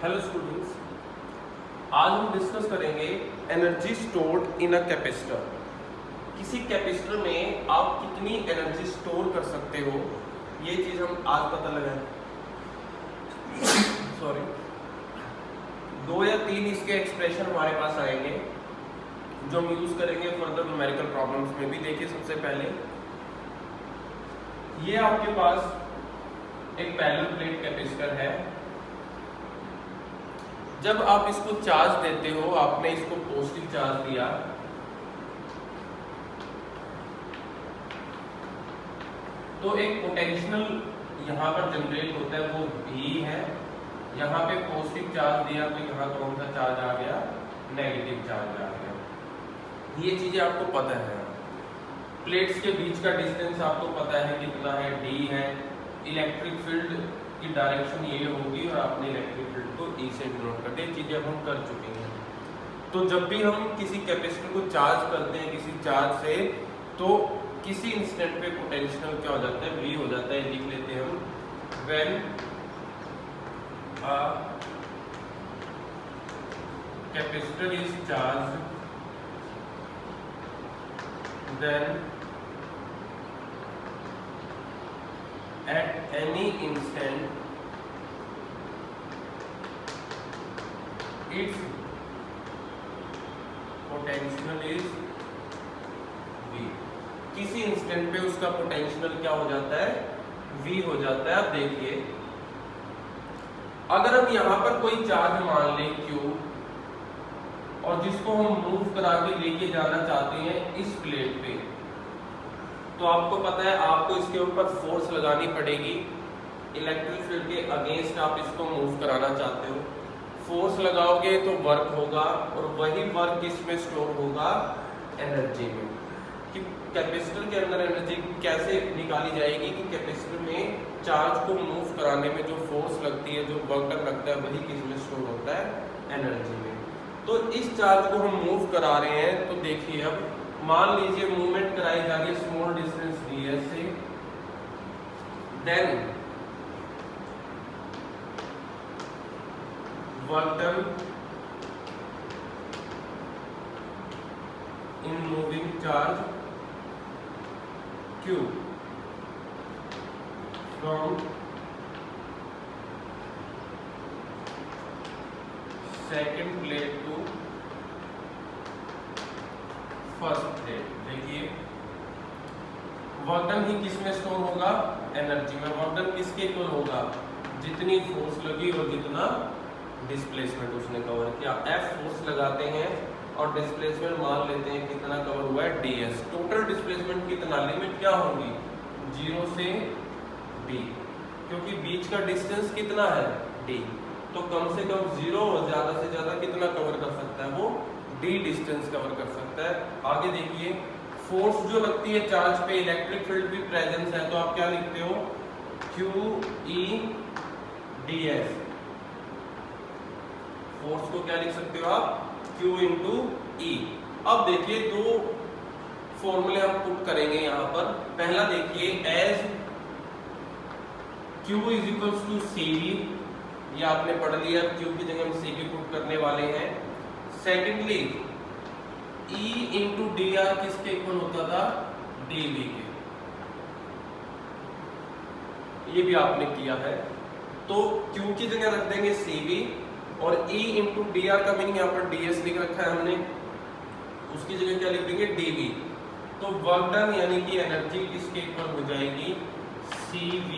Hello students, आज हम discuss करेंगे energy stored in a capacitor. किसी कैपेसिटर में आप कितनी एनर्जी स्टोर कर सकते हो, ये चीज हम आज पता लगाएं। सॉरी, 2 या 3 इसके एक्सप्रेशन हमारे पास आएंगे जो हम यूज करेंगे फर्दर न्यूमेरिकल प्रॉब्लम्स में भी। देखिए, सबसे पहले ये आपके पास एक पैरेलल प्लेट कैपेसिटर है। जब आप इसको चार्ज देते हो, आपने इसको पॉजिटिव चार्ज दिया, तो एक पोटेंशियल यहाँ पर जनरेट होता है, वो V है। यहाँ पे पॉजिटिव चार्ज दिया तो यहाँ कौन सा चार्ज आ गया? नेगेटिव चार्ज आ गया। ये चीजें आपको पता है। प्लेट्स के बीच का डिस्टेंस आपको पता है कितना है, D है। इलेक्ट्रिक फील्ड की डायरेक्शन ये होगी और आपने इलेक्ट्रिक फील्ड को E से डिनोट कर दिया। चीजें अब हम कर चुके हैं। तो जब भी हम किसी कैपेसिटर को चार्ज करते हैं किसी चार्ज से, तो किसी इंस्टेंट पे पोटेंशियल क्या हो जाता है? V हो जाता है। लिख लेते हैं हम, when a capacitor is charged, then at any instant its potential is V। किसी इंस्टेंट पे उसका पोटेंशियल क्या हो जाता है? V हो जाता है। अब देखिए, अगर हम यहाँ पर कोई चार्ज मान लें Q, और जिसको हम मूव करा के लेके जाना चाहते हैं इस प्लेट पे, तो आपको पता है आपको इसके ऊपर फोर्स लगानी पड़ेगी। इलेक्ट्रिक फील्ड के अगेंस्ट आप इसको मूव कराना चाहते हो, फोर्स लगाओगे तो वर्क होगा, और वही वर्क किसमें स्टोर होगा? एनर्जी में। कि कैपेसिटर के अंदर एनर्जी कैसे निकाली जाएगी? कि कैपेसिटर में चार्ज को मूव कराने में जो फोर्स लगती है, जो वर्क डन लगता है, वही किसमें स्टोर होता है? एनर्जी में। तो इस चार्ज को हम मूव करा रहे हैं, तो देखिए, अब मान लीजिए मूवमेंट कराई जा रही है स्मॉल डिस्टेंस ds से, then work done in moving charge Q from second plate to first plate. देखिए, वर्क डन ही किसमें स्टोर होगा? एनर्जी में। वर्क डन किसके इक्वल होगा? जितनी फोर्स लगी और जितना डिस्प्लेसमेंट उसने कवर किया। F फोर्स लगाते हैं और डिस्प्लेसमेंट मान लेते हैं कितना कवर हुआ है? ds। टोटल डिस्प्लेसमेंट कितना? लिमिट क्या होगी? 0 से d, क्योंकि बीच का डिस्टेंस कितना है? d। तो कम से कम 0 और ज्यादा से ज्यादा कितना कवर कर सकता है? वो d डिस्टेंस कवर कर सकता है। आगे देखिए, फोर्स जो लगती है चार्ज पे, इलेक्ट्रिक फील्ड भी प्रेजेंस है, तो आप क्या लिखते हो? QE ds। फोर्स को क्या लिख सकते हो आप? Q into E। अब देखिए, 2 फॉर्मूले हम पुट करेंगे यहाँ पर। पहला देखिए, as Q is equals to CV, ये आपने पढ़ लिया। Q की जगह हम CV पुट करने वाले हैं। सेकेंडली, E इंटू dr किसके इक्वल होता था? dV के। ये भी आपने किया है। तो Q की जगह रख देंगे CV, और E इंटू dr का मीनिंग यहाँ पर ds लिख रखा है हमने, उसकी जगह क्या लिख देंगे? dV। तो वर्क डन यानी कि एनर्जी किसके इक्वल हो जाएगी? CV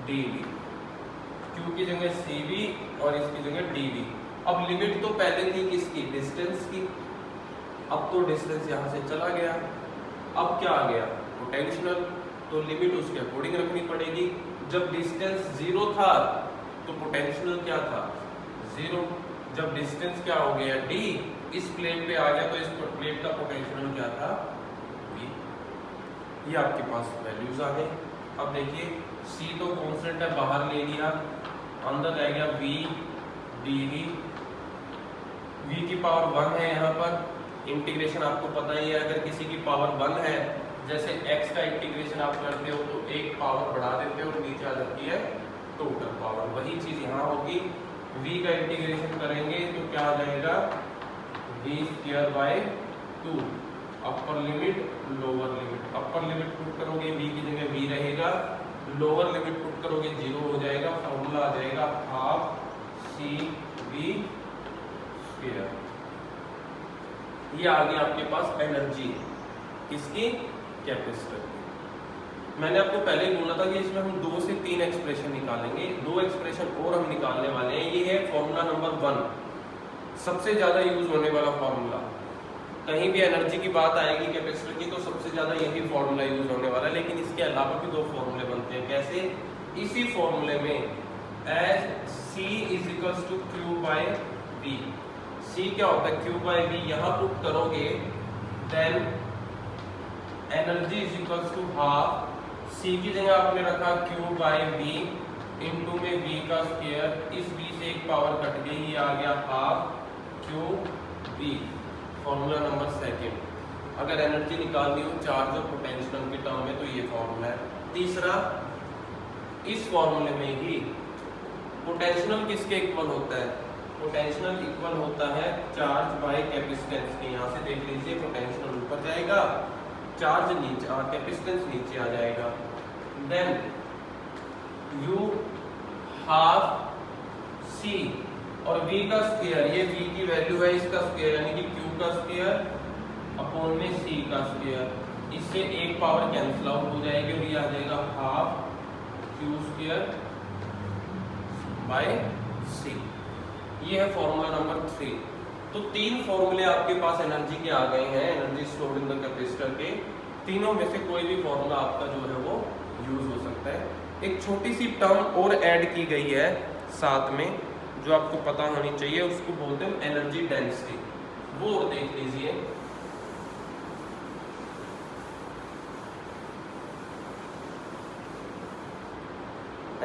dV। Q की जगह CV और इसकी जगह dV। अब लिमिट तो पहले थी किसकी? डिस्टेंस की। अब तो डिस्टेंस यहाँ से चला गया, अब क्या आ गया? पोटेंशियल। तो लिमिट उसके अकॉर्डिंग रखनी पड़ेगी। जब डिस्टेंस 0 था तो पोटेंशियल क्या था? 0। जब डिस्टेंस क्या हो गया? d, इस प्लेट पे आ गया, तो इस प्लेट का पोटेंशियल क्या था? v। ये आपके पास वैल्यूज आ गए। अब देखिए, c तो कांस्टेंट है, बाहर ले लिया, अंदर रह गया v dv। v की पावर 1 है। यहाँ पर इंटीग्रेशन आपको पता ही है, अगर किसी की पावर 1 है, जैसे x का इंटीग्रेशन आप करते हो तो एक पावर बढ़ा देते हो और नीचे आ जाती है टोटल पावर। वही चीज यहाँ होगी, v का इंटीग्रेशन करेंगे तो क्या आ जाएगा v²/2 upper limit lower limit. Upper limit put करोगे v की जगह v रहेगा, लोअर लिमिट पुट करोगे 0 हो जाएगा, फॉर्मूला आ जाएगा 12CV²। ये आ गया आपके पास एनर्जी किसकी, कैपेसिटर की। मैंने आपको पहले ही बोला था कि इसमें हम 2 से 3 एक्सप्रेशन निकालेंगे, 2 एक्सप्रेशन और हम निकालने वाले हैं। ये है फॉर्मूला नंबर 1, सबसे ज्यादा यूज होने वाला फॉर्मूला। कहीं भी एनर्जी की बात आएगी कैपेसिटर की तो सबसे ज्यादा यही फॉर्मूला यूज होने वाला है। लेकिन इसके अलावा भी 2 फॉर्मूले बनते हैं। कैसे, इसी फॉर्मूले में एज C = Q/V, C क्या होता है Q/V, यहाँ पुट करोगे देन एनर्जी = 12 C की जगह आपने रखा Q/V इंटू में V का स्क्वायर, इस V से एक पावर कट गई, ये आ गया 12QV। Formula number 2। अगर एनर्जी निकालनी हो चार्ज और पोटेंशियल के टर्म में तो ये फॉर्मूला है। तीसरा, इस फॉर्मूले में ही पोटेंशियल किसके इक्वल होता है, पोटेंशियल इक्वल होता है चार्ज बाय कैपेसिटेंस के। यहाँ से देख लीजिए पोटेंशियल ऊपर जाएगा, चार्ज नीचे, कैपेसिटेंस नीचे आ जाएगा। देन यू हाफ C और V का स्क्वायर, ये V की वैल्यू है, इसका स्क्वायर यानी कि Q का स्क्वायर अपॉन में C का स्क्वायर। इससे एक पावर कैंसिल आउट हो जाएगी और ये आ जाएगा 12Q² बाय C। ये है फॉर्मूला नंबर 3। तो 3 फॉर्मूले आपके पास एनर्जी के आ गए हैं, energy stored in the capacitor के। तीनों में से कोई भी फॉर्मूला आपका जो है वो यूज हो सकता है। एक छोटी सी टर्म और ऐड की गई है साथ में जो आपको पता होनी चाहिए, उसको बोलते हैं एनर्जी डेंसिटी। वो और देख लीजिए।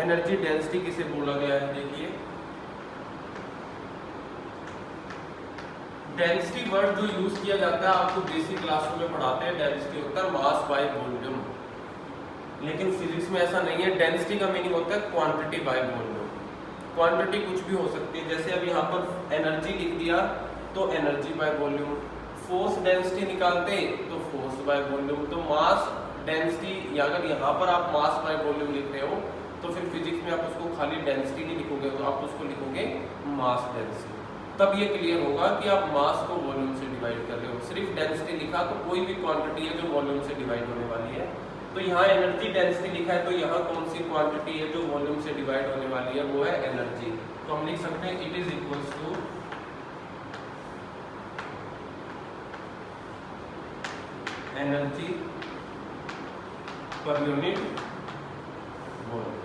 एनर्जी डेंसिटी किसे बोला गया है, देखिए डेंसिटी वर्ड जो यूज किया जाता है आपको बेसिक क्लासों में पढ़ाते हैं, डेंसिटी होता है मास बाय वॉल्यूम। लेकिन फिजिक्स में ऐसा नहीं है, डेंसिटी का मीनिंग होता है क्वांटिटी बाय वॉल्यूम। क्वांटिटी कुछ भी हो सकती है, जैसे अब यहाँ पर एनर्जी लिख दिया तो energy by volume, force density निकालते तो फोर्स बाय वॉल्यूम। तो मास डेंसिटी, या अगर यहाँ पर आप मास बाय वॉल्यूम लिख रहे हो तो फिर फिजिक्स में आप उसको खाली डेंसिटी नहीं लिखोगे, तो आप उसको लिखोगे मास डेंसिटी। तब ये क्लियर होगा कि आप मास को वॉल्यूम से डिवाइड कर रहे हो। सिर्फ डेंसिटी लिखा तो कोई भी क्वांटिटी है जो वॉल्यूम से डिवाइड होने वाली है। तो यहाँ एनर्जी डेंसिटी लिखा है तो यहाँ कौन सी क्वांटिटी है जो वॉल्यूम से डिवाइड होने वाली है, वो है एनर्जी। तो हम लिख सकते हैं it is equals to energy per unit volume.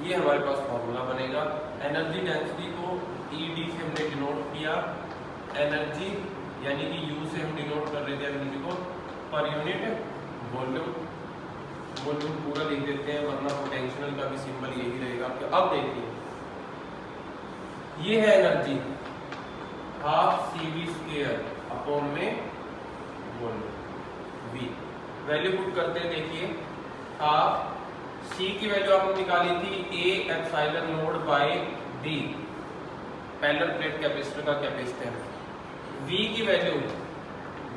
ये हमारे पास फॉर्मूला बनेगा। एनर्जी डेंसिटी को ED से हमने डिनोट किया, एनर्जी यानी कि U से हम डिनोट कर रहे थे एनर्जी को, पर यूनिट वॉल्यूम। वॉल्यूम पूरा लिख देते हैं वरना पोटेंशियल का भी सिंबल यही रहेगा। अब देखिए ये है एनर्जी 12CV² अपॉन में वॉल्यूम V। वैल्यू पुट करते हैं, देखिए 12 C की वैल्यू आपने निकाली थी A∈D पैरेलल प्लेट कैपेसिटर का कैपेसिटेंस। V की वैल्यू,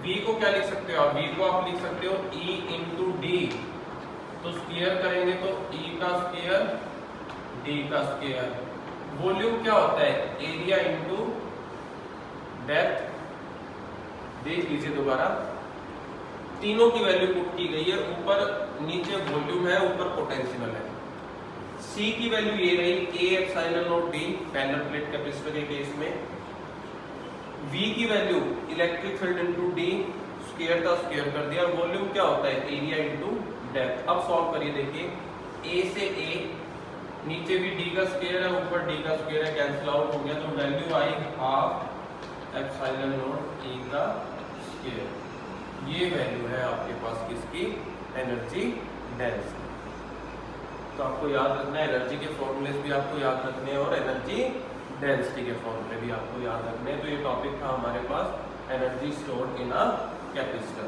V को क्या लिख सकते हो आप, V को आप लिख सकते हो E/D। तो स्क्वायर करेंगे तो E का स्क्वायर D का स्क्वायर। वॉल्यूम क्या होता है, एरिया इंटू डेप्थ। देख लीजिए दोबारा, तीनों की वैल्यू पुट की गई है, ऊपर नीचे वॉल्यूम है, ऊपर पोटेंशियल है। C की वैल्यू ये रही A∈D पैरेलल प्लेट कैपेसिटर के केस में। V की value electric field into D, square का स्क्वायर कर दिया। वॉल्यूम क्या होता है, एरिया इंटू डेप्थ। अब सॉल्व करिए, देखिए A से A, नीचे भी D का स्क्वायर है, ऊपर D का स्क्वायर है, कैंसिल आउट हो गया। तो वैल्यू आई 12ε0 E का स्क्वायर। ये वैल्यू है आपके पास किसकी, एनर्जी डेंसिटी। तो आपको याद रखना है, एनर्जी के फॉर्मूले भी आपको याद रखने हैं और एनर्जी डेंसिटी के फॉर्मूले भी आपको याद रखने हैं। तो ये टॉपिक था हमारे पास energy stored in a capacitor.